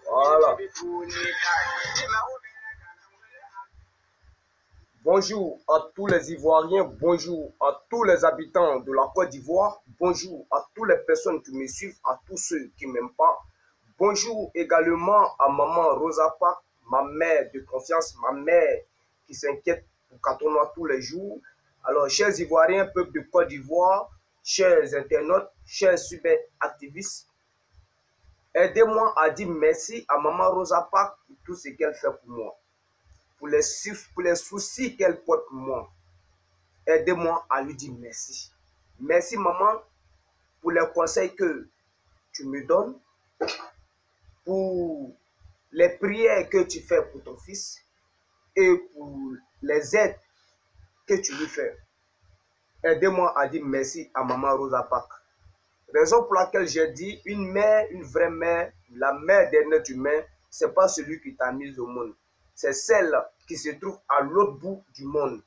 Voilà. Bonjour à tous les Ivoiriens, bonjour à tous les habitants de la Côte d'Ivoire, bonjour à toutes les personnes qui me suivent, à tous ceux qui ne m'aiment pas. Bonjour également à maman Rosa Parks, ma mère de confiance, ma mère qui s'inquiète pour Cotonou tous les jours. Alors, chers Ivoiriens, peuple de Côte d'Ivoire, chers internautes, chers cyberactivistes, aidez-moi à dire merci à maman Rosa Parks pour tout ce qu'elle fait pour moi. Pour les soucis qu'elle porte pour moi. Aidez-moi à lui dire merci. Merci maman pour les conseils que tu me donnes, pour les prières que tu fais pour ton fils et pour les aides que tu lui fais. Aidez-moi à dire merci à maman Rosa Parks. Raison pour laquelle j'ai dit une mère, une vraie mère, la mère d'un être humain, ce n'est pas celui qui t'a mis au monde. C'est celle qui se trouve à l'autre bout du monde.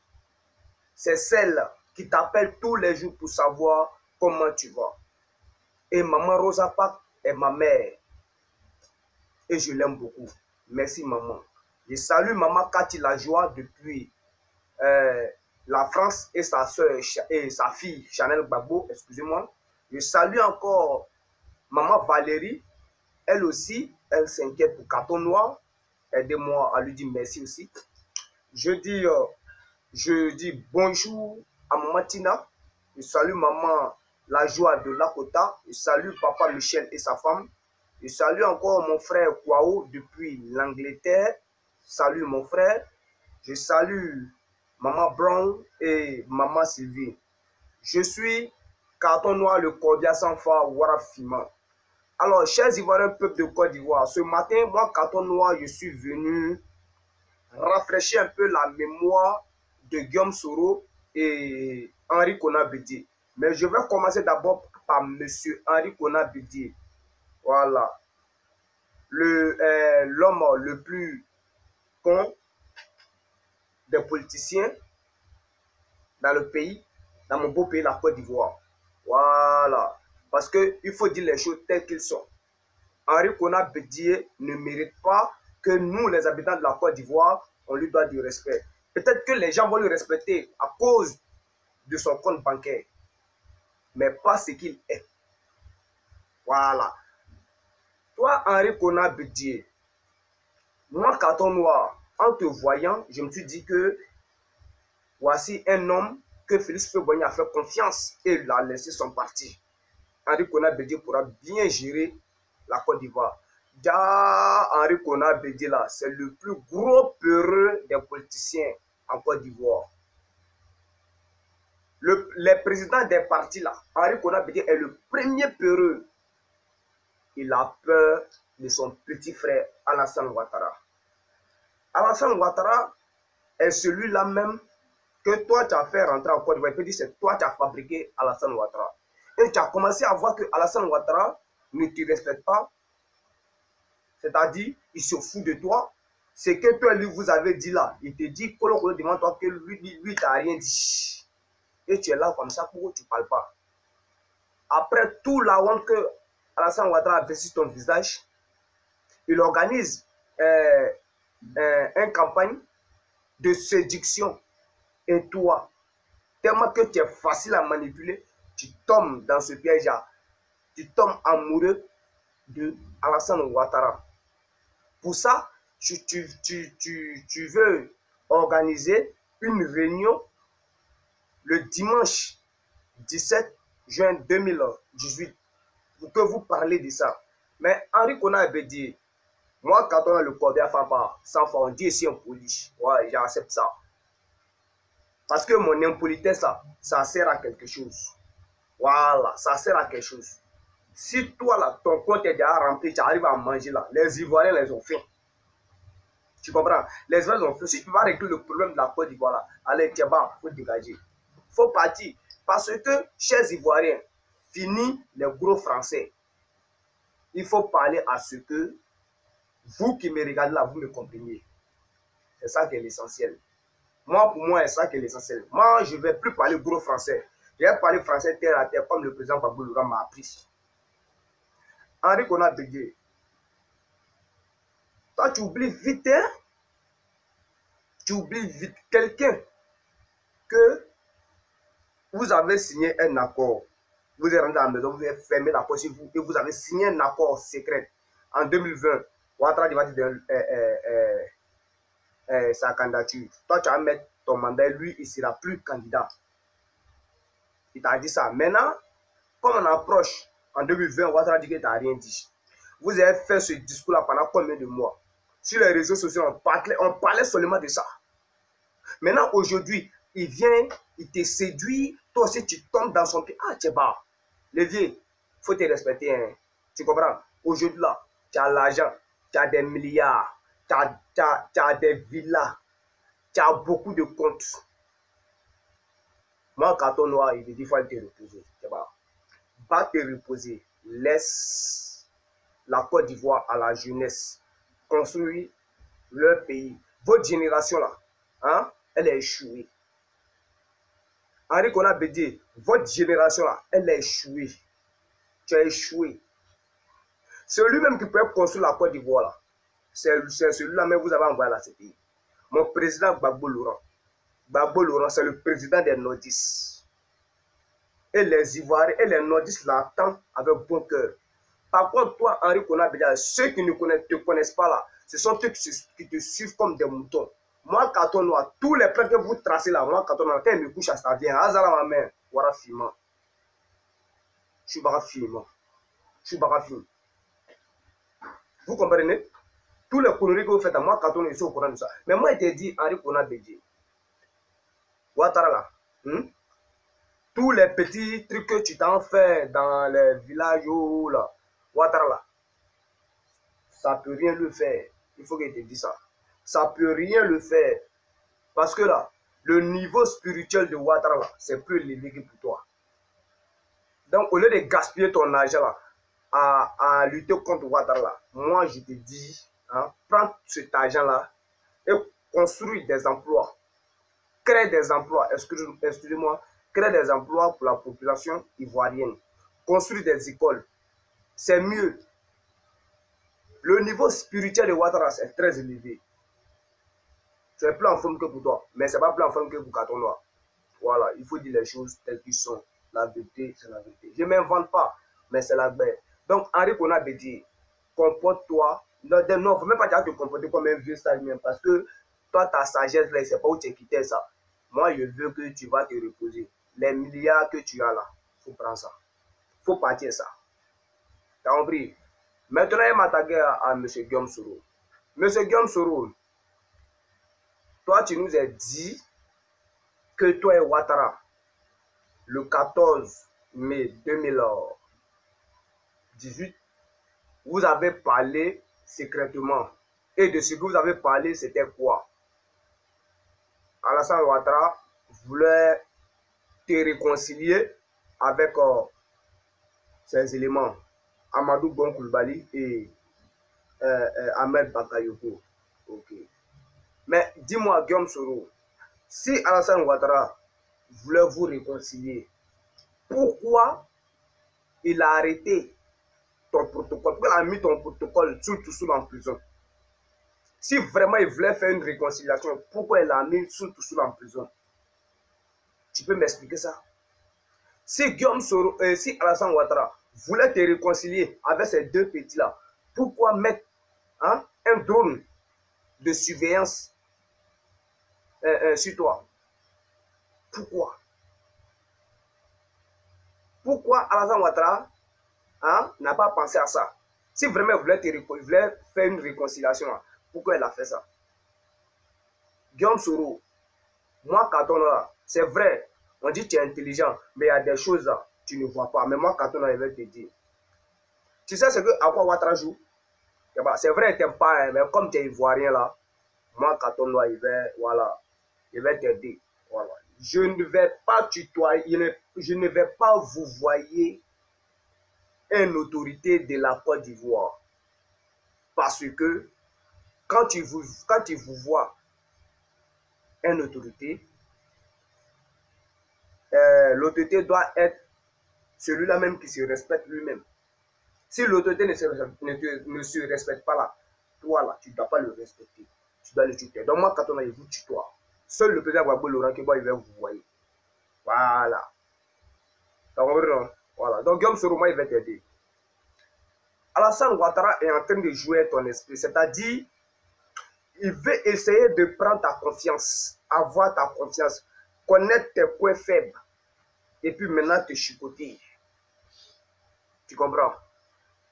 C'est celle qui t'appelle tous les jours pour savoir comment tu vas. Et maman Rosa Parks est ma mère. Et je l'aime beaucoup. Merci maman. Je salue maman Cathy Lajoie depuis la France et sa soeur et sa fille Chanel Gbagbo, excusez-moi. Je salue encore maman Valérie. Elle aussi, elle s'inquiète pour Cotonou. Aidez-moi à lui dire merci aussi. Je dis bonjour à maman Tina. Je salue maman La Joie de Lakota. Je salue papa Michel et sa femme. Je salue encore mon frère Kwao depuis l'Angleterre. Salut mon frère. Je salue maman Brown et maman Sylvie. Je suis Cotonou, le cordial sans phare Warafima. Alors, chers Ivoiriens, peuple de Côte d'Ivoire, ce matin, moi, Cotonou, je suis venu rafraîchir un peu la mémoire de Guillaume Soro et Henri Konan Bédié. Mais je vais commencer d'abord par M. Henri Konan Bédié. Voilà. L'homme le plus con des politiciens dans le pays, dans mon beau pays, la Côte d'Ivoire. Voilà. Parce qu'il faut dire les choses telles qu'elles sont. Henri Konan Bédié ne mérite pas que nous, les habitants de la Côte d'Ivoire, on lui doit du respect. Peut-être que les gens vont le respecter à cause de son compte bancaire, mais pas ce qu'il est. Voilà. Toi, Henri Konan Bédié, moi, Carton Noir, en te voyant, je me suis dit que voici un homme que Félix Houphouët-Boigny a fait confiance et il a laissé son parti. Henri Konan Bédié pourra bien gérer la Côte d'Ivoire. Henri Konan Bédié là, c'est le plus gros peureux des politiciens en Côte d'Ivoire. Les présidents des partis là, Henri Konan Bédié est le premier peureux. Il a peur de son petit frère Alassane Ouattara. Alassane Ouattara est celui-là même que toi tu as fait rentrer en Côte d'Ivoire. Il peut dire c'est toi qui as fabriqué Alassane Ouattara. Et tu as commencé à voir que Alassane Ouattara ne te respecte pas. C'est-à-dire, il se fout de toi. Ce que toi, lui, vous avez dit là, il te dit, Kolo devant toi que lui t'a rien dit. Et tu es là comme ça, pourquoi tu ne parles pas? Après tout la honte que Alassane Ouattara a fait sur ton visage, il organise une campagne de séduction. Et toi, tellement que tu es facile à manipuler, tu tombes dans ce piège-là. Tu tombes amoureux de Alassane Ouattara. Pour ça, tu veux organiser une réunion le dimanche 17 juin 2018 que vous parlez de ça. Mais Henri Konan Bédié, moi, quand on a le code à faire part, sans faire, on dit ici en police. Ouais, j'accepte ça. Parce que mon impolitesse, ça sert à quelque chose. Voilà, ça sert à quelque chose. Si toi, là, ton compte est déjà rempli, tu arrives à manger là, les Ivoiriens les ont fait. Tu comprends? Les Ivoiriens les ont fait. Si tu vas régler le problème de la Côte d'Ivoire là, allez, tiens, il faut dégager. Il faut partir. Parce que, chers Ivoiriens, fini les gros Français. Il faut parler à ce que vous qui me regardez là, vous me compreniez. C'est ça qui est l'essentiel. Moi, pour moi, c'est ça qui est l'essentiel. Moi, je ne vais plus parler gros français. Je vais parler français terre à terre, comme le président Gbagbo Loura m'a appris. Henri Konan Bédié, toi, tu oublies vite, hein? Tu oublies vite quelqu'un que vous avez signé un accord. Vous êtes rentré à la maison, vous avez fermé la porte sur vous et vous avez signé un accord secret. En 2020, Ouattara va dire sa candidature. Toi, tu vas mettre ton mandat, lui, il ne sera plus candidat. Il t'a dit ça. Maintenant, comme on approche en 2020, Ouattara dit qu'il t'a rien dit. Vous avez fait ce discours-là pendant combien de mois? Sur les réseaux sociaux, on parlait seulement de ça. Maintenant, aujourd'hui, il vient, il te séduit. Toi aussi, tu tombes dans son pied. Ah, tu es bas. Le vieux, il faut te respecter. Hein. Tu comprends? Aujourd'hui, là, tu as l'argent, tu as des milliards, tu as des villas, tu as beaucoup de comptes. Moi, carton noir, il dit qu'il faut te reposer. Tu vois? Va te reposer. Laisse la Côte d'Ivoire à la jeunesse construire leur pays. Votre génération là, hein, elle est échouée. Henri Konan Bédié, votre génération là, elle est échouée. Tu as échoué. Celui-même qui peut construire la Côte d'Ivoire là, c'est celui-là même que vous avez envoyé à la CPI. Mon président Gbagbo Laurent. Gbagbo Laurent, c'est le président des nordistes. Et les Ivoiriens et les nordistes l'attendent avec bon cœur. Par contre, toi, Henri Konan Bédié, ceux qui ne te connaissent pas là, ce sont ceux qui te suivent comme des moutons. Moi, carton noir, tous les plans que vous tracez là, moi, carton noir, quand il me couche à ça vient, Hazara ma main, voilà, filmant. Je suis bara filmant. Je suis bara film. Vous comprenez? Tous les conneries que vous faites à moi, carton noir, ils sont au courant de ça. Mais moi, il te dit, Henri Konan Bédié, Ouattara là, tous les petits trucs que tu t'en fais dans les villages là, Ouattara là, ça ne peut rien le faire. Il faut qu'il te dise ça. Ça ne peut rien le faire. Parce que là, le niveau spirituel de Ouattara là, c'est plus élevé que pour toi. Donc, au lieu de gaspiller ton argent là, à lutter contre Ouattara là, moi je te dis, hein, prends cet argent là et construis des emplois. Crée des emplois, excusez-moi, crée des emplois pour la population ivoirienne. Construis des écoles. C'est mieux. Le niveau spirituel de Ouattara, c'est très élevé. Tu es plus en forme que pour toi, mais ce n'est pas plus en forme que pour carton noir. Voilà, il faut dire les choses telles qu'elles sont. La vérité, c'est la vérité. Je ne m'invente pas, mais c'est la vérité. Donc, Henri Konan Bédié, comporte-toi. Non, il ne faut même pas te comporter comme un vieux sage même, parce que toi, ta sagesse, là, c'est pas où tu quitté ça. Moi, je veux que tu vas te reposer. Les milliards que tu as là, il faut prendre ça. Il faut partir ça. Tu as compris? Maintenant, il m'a attaqué à M. Guillaume Soro. M. Guillaume Soro, toi, tu nous as dit que toi et Ouattara, le 14 mai 2018, vous avez parlé secrètement. Et de ce que vous avez parlé, c'était quoi? Alassane Ouattara voulait te réconcilier avec ces éléments. Amadou Bon Coulibaly et Ahmed Bakayoko. Ok. Mais dis-moi, Guillaume Soro, si Alassane Ouattara voulait vous réconcilier, pourquoi il a arrêté ton protocole? Pourquoi il a mis ton protocole sous en prison? Si vraiment il voulait faire une réconciliation, pourquoi il a mis sous en prison? Tu peux m'expliquer ça? Si Guillaume Soro, si Alassane Ouattara voulait te réconcilier avec ces deux petits-là, pourquoi mettre un drone de surveillance sur toi? Pourquoi? Pourquoi Alassane Ouattara n'a pas pensé à ça? Si vraiment il voulait faire une réconciliation, pourquoi il a fait ça? Guillaume Soro, moi, Katona, c'est vrai, on dit que tu es intelligent, mais il y a des choses là, tu ne vois pas. Mais moi, Katona, je vais te dire. Tu sais ce que à quoi Ouattara joue? C'est vrai, il t'aime pas, mais comme tu es ivoirien là, moi, Katona, voilà, je vais t'aider. Voilà. Je ne vais pas tutoyer, je ne vais pas vous voyer une autorité de la Côte d'Ivoire. Parce que quand tu vous vois une autorité, l'autorité doit être celui-là même qui se respecte lui-même. Si l'autorité ne se respecte pas là, toi là, tu ne dois pas le respecter. Tu dois le tutoyer. Donc moi, quand on a vous tutoie. Seul le président Gbagbo Laurent Gbagbo, il va vous voyer. Voilà. Voilà. Donc Guillaume Soro, il va t'aider. Alassane Ouattara est en train de jouer ton esprit. C'est-à-dire, il veut essayer de prendre ta confiance, avoir ta confiance, connaître tes points faibles, et puis maintenant te chicoter. Tu comprends?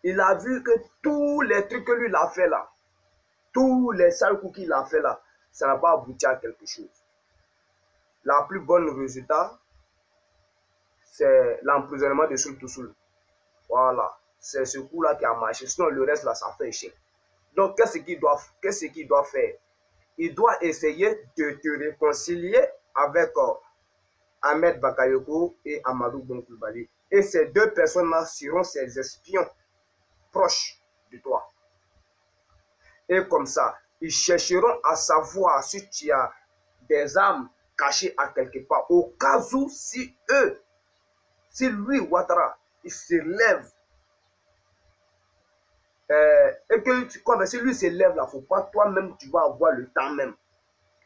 Il a vu que tous les trucs que lui il a fait là, tous les sales coups qu'il a fait là, ça n'a pas abouti à quelque chose. La plus bonne résultat, c'est l'emprisonnement de Soul Toussoul. Voilà. C'est ce coup-là qui a marché. Sinon, le reste là, ça fait échec. Donc, qu'est-ce qu'il doit faire? Il doit essayer de te réconcilier avec Ahmed Bakayoko et Amadou Bon Coulibaly. Et ces deux personnes-là seront ses espions proches de toi. Et comme ça, ils chercheront à savoir si tu as des armes cachées à quelque part. Au cas où, si lui, Ouattara, il se lève, et que comme si lui se lève là, il ne faut pas toi-même, tu vas avoir le temps même.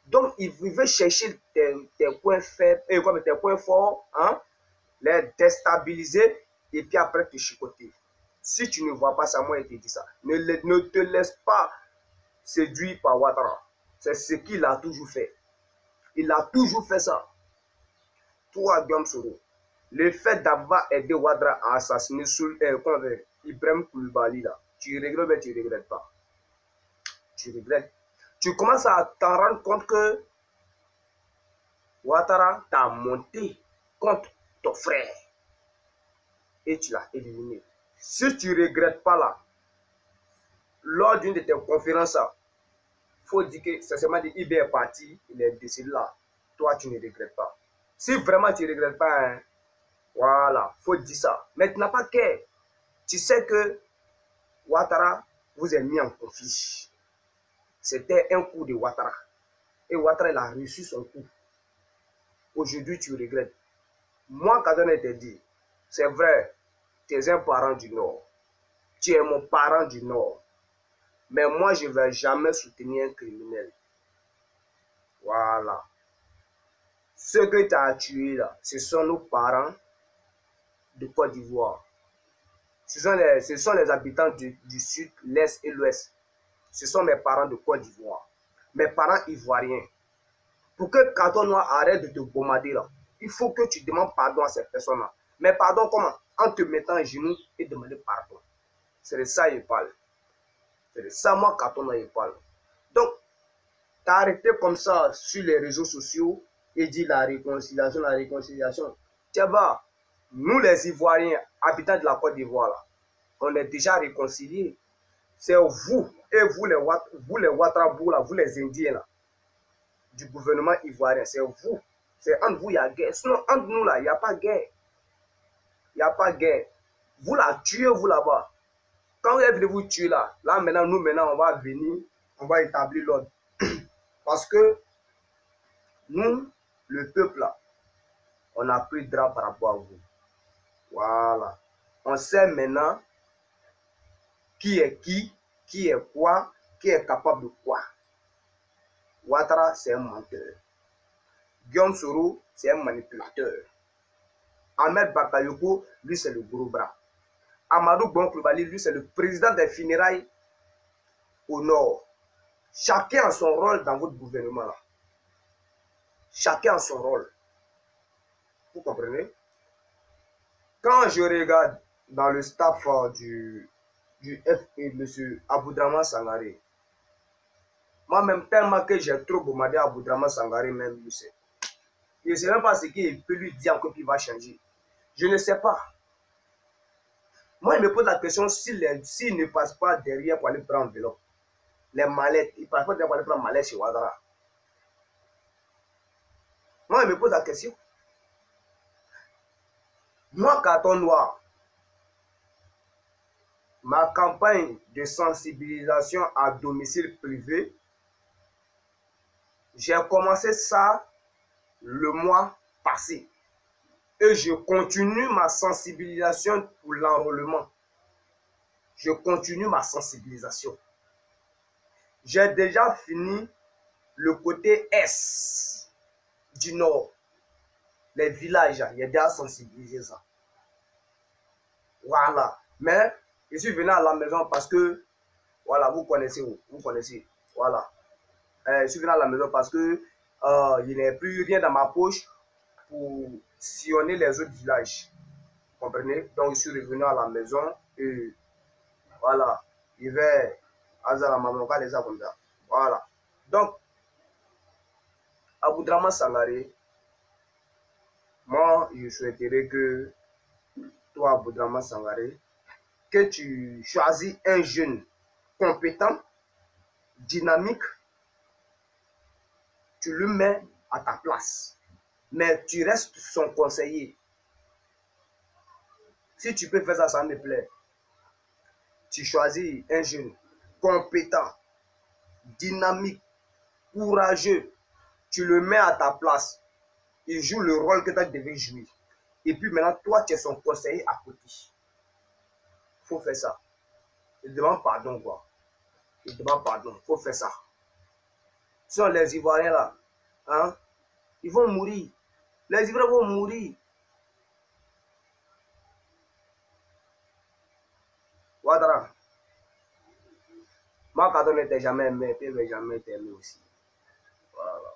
Donc, il veut chercher tes points faibles, et comme tes points forts, les déstabiliser, et puis après te chicoter. Si tu ne vois pas ça, moi, je te dis ça. Ne te laisse pas séduit par Ouattara. C'est ce qu'il a toujours fait. Il a toujours fait ça. Toi, Guillaume Soro, le fait d'avoir aidé Ouattara à assassiner Ibrahim Coulibaly, là, tu regrettes, mais tu ne regrettes pas. Tu regrettes. Tu commences à t'en rendre compte que Ouattara t'a monté contre ton frère et tu l'as éliminé. Si tu ne regrettes pas là, lors d'une de tes conférences, il faut dire que sincèrement, IB est parti, il est décédé là. Toi, tu ne regrettes pas. Si vraiment tu ne regrettes pas, voilà, il faut dire ça. Mais tu n'as pas qu'à. Tu sais que Ouattara vous est mis en conflit. C'était un coup de Ouattara. Et Ouattara, il a reçu son coup. Aujourd'hui, tu regrettes. Moi, quand on était dit, c'est vrai, tu es un parent du Nord. Tu es mon parent du Nord. Mais moi, je ne vais jamais soutenir un criminel. Voilà. Ceux que tu as tués là, ce sont nos parents de Côte d'Ivoire. Ce sont les habitants du sud, l'est et l'ouest. Ce sont mes parents de Côte d'Ivoire. Mes parents ivoiriens. Pour que Carton Noir arrête de te bombarder là, il faut que tu demandes pardon à ces personnes-là. Mais pardon comment? En te mettant à genoux et demander pardon. C'est de ça qu'il parle. C'est de ça, moi, Carton Noir, il parle. Donc, tu as arrêté comme ça sur les réseaux sociaux et dit la réconciliation, la réconciliation. Tiens, bah, nous les Ivoiriens, habitants de la Côte d'Ivoire, on est déjà réconciliés. C'est vous et vous les Ouattrabou, vous les Indiens là, du gouvernement ivoirien, c'est vous. C'est entre vous, il y a guerre. Sinon, entre nous là, il n'y a pas guerre. Il n'y a pas guerre. Vous la tuez, vous là-bas. Quand vous avez vous tuer là, maintenant, nous maintenant, on va venir, on va établir l'ordre. Parce que nous, le peuple là, on a pris drap par rapport à vous. Voilà. On sait maintenant qui est quoi, qui est capable de quoi. Ouattara, c'est un menteur. Guillaume Soro, c'est un manipulateur. Ahmed Bakayoko, lui, c'est le gros bras. Amadou Bon Coulibaly, lui, c'est le président des funérailles au nord. Chacun a son rôle dans votre gouvernement là. Chacun a son rôle. Vous comprenez? Quand je regarde dans le staff du FP, M. Aboudraman Sangaré, moi-même, tellement que j'ai trop bombardé Aboudraman Sangaré, même, je sais. Je ne sais même pas ce qu'il peut lui dire encore qu'il va changer. Je ne sais pas. Moi, il me pose la question s'il ne passe pas derrière pour aller prendre l'enveloppe, les mallettes, il ne passe pas derrière pour aller prendre mallette chez Ouattara. Moi, il me pose la question. Moi, carton noir, ma campagne de sensibilisation à domicile privé, j'ai commencé ça le mois passé. Et je continue ma sensibilisation pour l'enrôlement. Je continue ma sensibilisation. J'ai déjà fini le côté est du nord. Les villages, il y a déjà sensibilisé ça. Voilà. Mais je suis venu à la maison parce que, voilà, vous connaissez. Voilà. Je suis venu à la maison parce que il n'y a plus rien dans ma poche pour sillonner les autres villages. Vous comprenez? Donc, je suis revenu à la maison et voilà. Il va à la maman, les ça comme ça. Voilà. Donc, Aboudraman Sangaré, moi, je souhaiterais que toi, Aboudraman Sangaré, que tu choisis un jeune compétent, dynamique, tu le mets à ta place. Mais tu restes son conseiller. Si tu peux faire ça, ça me plaît. Tu choisis un jeune compétent, dynamique, courageux. Tu le mets à ta place. Il joue le rôle que tu devais jouer. Et puis maintenant, toi, tu es son conseiller à côté. Il faut faire ça. Il demande pardon, quoi. Il demande pardon. Il faut faire ça. Ce sont les Ivoiriens là. Hein? Ils vont mourir. Les Ivoiriens vont mourir. Ouattara. Moi, quand on n'était jamais aimé, il ne va jamais être aimé aussi. Voilà.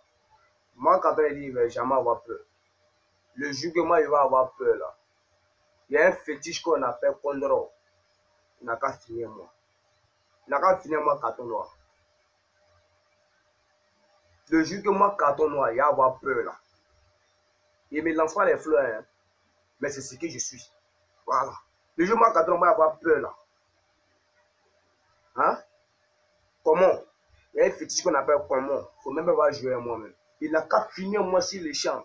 Moi, quand on dit qu'il ne va jamais avoir peur, le jour que moi, il va avoir peur, là, il y a un fétiche qu'on appelle Kondoro. Il n'a qu'à finir moi. Il n'a qu'à finir moi, carton noir. Le jour que moi, carton noir, il va avoir peur, là. Il ne me lance pas les fleurs, hein, mais c'est ce que je suis. Voilà. Le jour que moi, carton noir, il va avoir peur, là. Hein? Comment? Il y a un fétiche qu'on appelle comment. Il ne faut même pas jouer à moi-même. Il n'a qu'à finir moi sur les champs.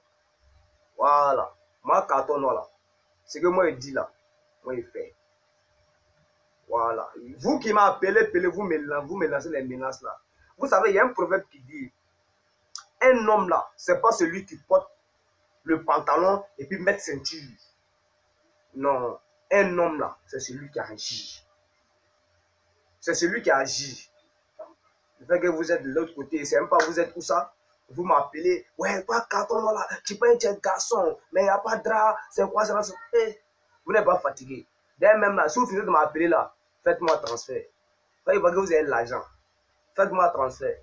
Voilà. Moi, carton noir, là. Ce que moi, il dit là, moi, il fait. Voilà. Vous qui m'appelez, vous me lancez les menaces là. Vous savez, il y a un proverbe qui dit, un homme là, c'est pas celui qui porte le pantalon et puis mettre ceinture. Non, un homme là, c'est celui qui agit. C'est celui qui agit. Le fait que vous êtes de l'autre côté, c'est même pas vous êtes où ça. Vous m'appelez, ouais, pas carton là, tu peux être un garçon, mais il n'y a pas de drap, c'est quoi ça? Hey, vous n'êtes pas fatigué. D'ailleurs, même là, si vous finissez de m'appeler là, faites-moi transfert. Quand il voit que vous avez l'argent, faites-moi transfert.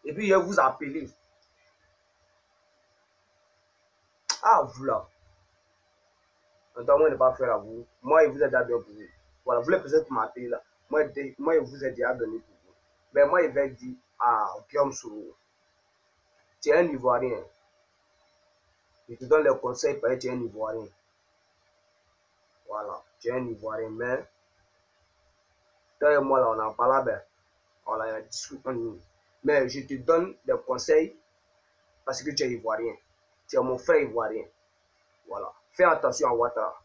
Et puis, je vais vous appeler. Ah, vous là. Moi, je ne pas faire à vous. Moi, il vous a donné pour vous. Voilà, vous le peut-être m'appeler là. Moi, il vous a déjà donné pour vous. Mais moi, il va dire, ah, Guillaume Sourou, tu es un Ivoirien. Je te donne les conseils parce que tu es un Ivoirien. Voilà, tu es un Ivoirien. Mais, toi et moi, là, on en parle bien. On a discuté. Mais je te donne des conseils parce que tu es Ivoirien. Tu es mon frère Ivoirien. Voilà. Fais attention à Ouattara.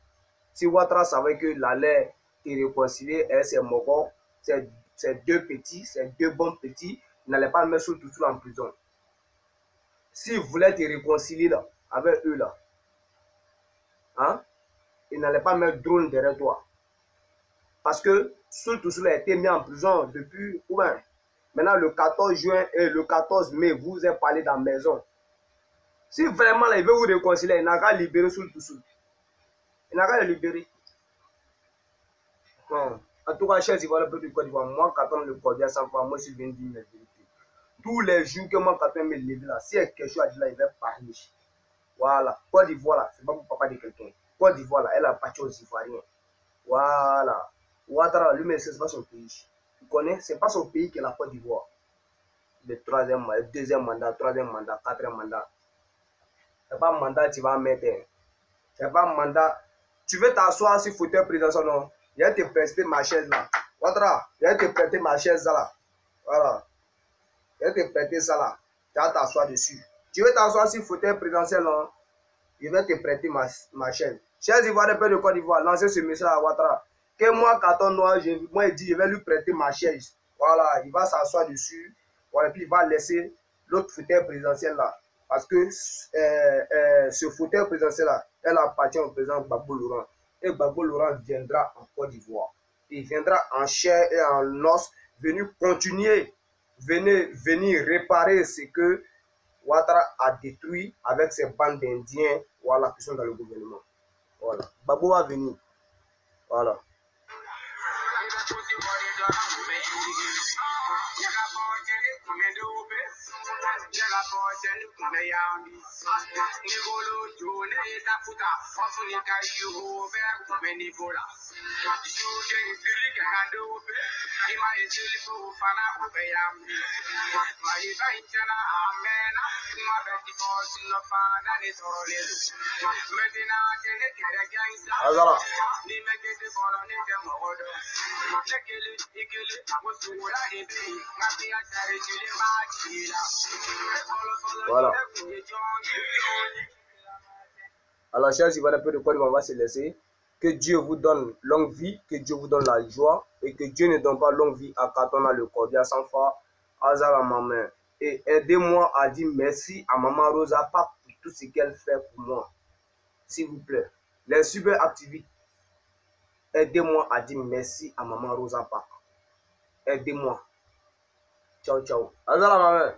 Si Ouattara savait que l'allait te réconcilier et ses mogons, ces deux petits, ces deux bons petits, il n'allait pas le mettre tout en prison. S'il voulait te réconcilier là, avec eux là, hein, il n'allait pas mettre drone derrière toi. Parce que Soul a été mis en prison depuis, ouais, maintenant le 14 juin et le 14 mai, vous avez parlé dans la maison. Si vraiment là, il veut vous réconcilier, il n'a qu'à libérer Soul. Il n'a qu'à le libérer. Non. En tout cas, chers Ivoiriens, le peuple du Côte d'Ivoire, moi, quand on le cordial sans fois, moi, je viens de dire la vérité. Tous les jours que moi, quand on me lève là, si il y a quelque chose à dire là, il va parler. Voilà. Côte d'Ivoire là, c'est pas pour papa de quelqu'un. Côte d'Ivoire, elle a parti aux Ivoiriens. Voilà. Ouattara, lui, mais ce n'est pas son pays. Vous connaissez, ce n'est pas son pays qui est la Côte d'Ivoire. Le deuxième mandat, troisième mandat, quatrième mandat. Ce n'est pas un mandat que tu vas mettre. Ce n'est pas un mandat. Tu veux t'asseoir sur le fauteuil présidentiel, non? Je vais te prêter ma chaise là. Ouattara, je vais te prêter ma chaise là. Voilà. Je vais te prêter ça là. Tu vas t'asseoir dessus. Tu veux t'asseoir sur le fauteuil présidentiel, non? Je vais te prêter ma chaise. Chers Ivoiriens de Côte d'Ivoire, lancez ce message à Ouattara. Que moi, carton noir, moi, il dit, je vais lui prêter ma chaise. Voilà, il va s'asseoir dessus. Voilà, puis il va laisser l'autre fauteuil présidentiel là. Parce que ce fauteuil présidentiel là, elle appartient au président Gbagbo Laurent. Et Gbagbo Laurent viendra en Côte d'Ivoire. Il viendra en chair et en os, venir continuer, venir réparer ce que Ouattara a détruit avec ses bandes d'Indiens, voilà, qui sont dans le gouvernement. Voilà. Gbagbo va venir. Voilà. Alors. Voilà. Alors, chers Ivoiriens de Côte d'Ivoire, on va se laisser. Que Dieu vous donne longue vie, que Dieu vous donne la joie et que Dieu ne donne pas longue vie à Katona le Cordia sans foi, Azara ma main. Et aidez-moi à dire merci à Maman Rosa Parks pour tout ce qu'elle fait pour moi. S'il vous plaît. Les super activistes, aidez-moi à dire merci à Maman Rosa Parks. Aidez-moi. Ciao, ciao. Azara ma main.